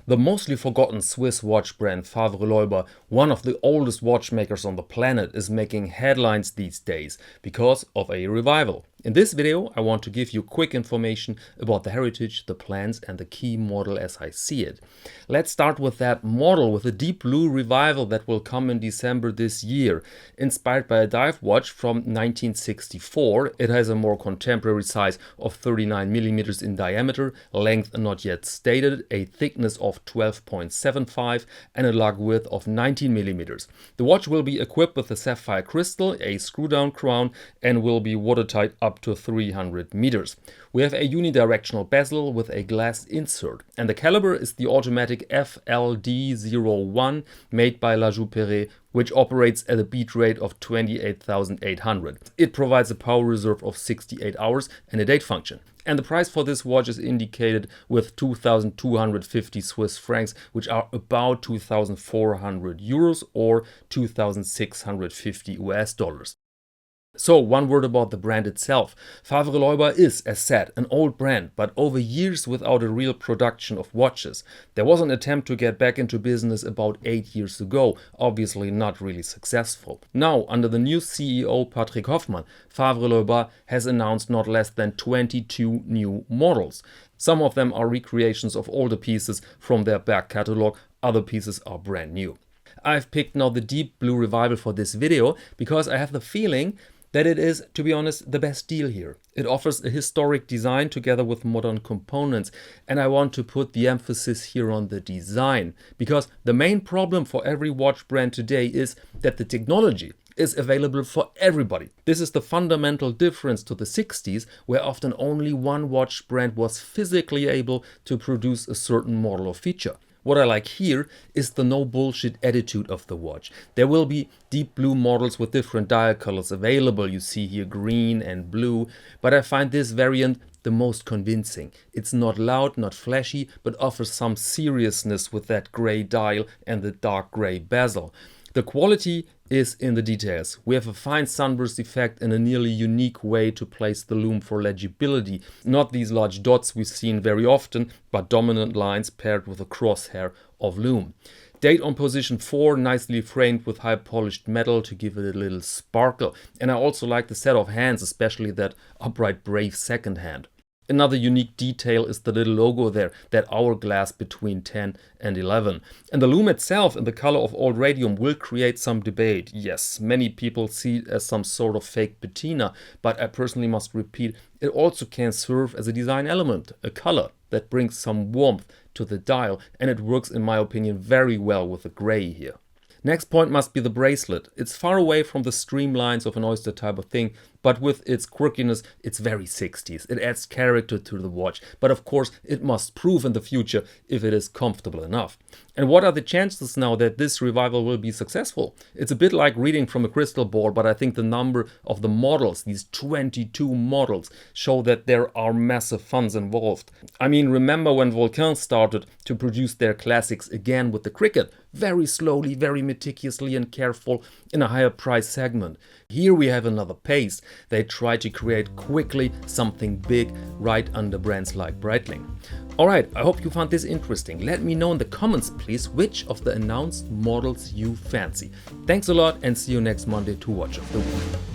The mostly forgotten Swiss watch brand Favre Leuba, one of the oldest watchmakers on the planet, is making headlines these days because of a revival. In this video, I want to give you quick information about the heritage, the plans and the key model as I see it. Let's start with that model with a deep blue revival that will come in December this year. Inspired by a dive watch from 1964, it has a more contemporary size of 39mm in diameter, length not yet stated, a thickness of 12.75 and a lug width of 19mm. The watch will be equipped with a sapphire crystal, a screw-down crown and will be watertight up to 300 meters. We have a unidirectional bezel with a glass insert, and the caliber is the automatic FLD01 made by La Joux-Perret, which operates at a beat rate of 28,800. It provides a power reserve of 68 hours and a date function. And the price for this watch is indicated with 2,250 Swiss francs, which are about 2,400 euros or 2,650 US dollars. So, one word about the brand itself. Favre Leuba is, as said, an old brand, but over years without a real production of watches. There was an attempt to get back into business about 8 years ago, obviously not really successful. Now, under the new CEO Patrick Hoffmann, Favre Leuba has announced not less than 22 new models. Some of them are recreations of older pieces from their back catalog, other pieces are brand new. I've picked now the deep blue revival for this video because I have the feeling that it is, to be honest, the best deal here. It offers a historic design together with modern components, and I want to put the emphasis here on the design, because the main problem for every watch brand today is that the technology is available for everybody. This is the fundamental difference to the 60s, where often only one watch brand was physically able to produce a certain model or feature. What I like here is the no bullshit attitude of the watch. There will be deep blue models with different dial colors available. You see here green and blue, but I find this variant the most convincing. It's not loud, not flashy, but offers some seriousness with that gray dial and the dark gray bezel. The quality is in the details. We have a fine sunburst effect and a nearly unique way to place the lume for legibility. Not these large dots we've seen very often, but dominant lines paired with a crosshair of lume. Date on position 4, nicely framed with high polished metal to give it a little sparkle. And I also like the set of hands, especially that upright brave second hand. Another unique detail is the little logo there, that hourglass between 10 and 11. And the lume itself in the color of old radium will create some debate. Yes, many people see it as some sort of fake patina, but I personally must repeat, it also can serve as a design element, a color that brings some warmth to the dial, and it works in my opinion very well with the gray here. Next point must be the bracelet. It's far away from the streamlines of an oyster type of thing, but with its quirkiness, it's very 60s. It adds character to the watch, but of course it must prove in the future if it is comfortable enough. And what are the chances now that this revival will be successful? It's a bit like reading from a crystal ball, but I think the number of the models, these 22 models, show that there are massive funds involved. I mean, remember when Vulcain started to produce their classics again with the cricket? Very slowly, very meticulously and careful in a higher price segment. Here we have another pace. They try to create quickly something big right under brands like Breitling. Alright, I hope you found this interesting. Let me know in the comments please which of the announced models you fancy. Thanks a lot and see you next Monday to Watch of the Week.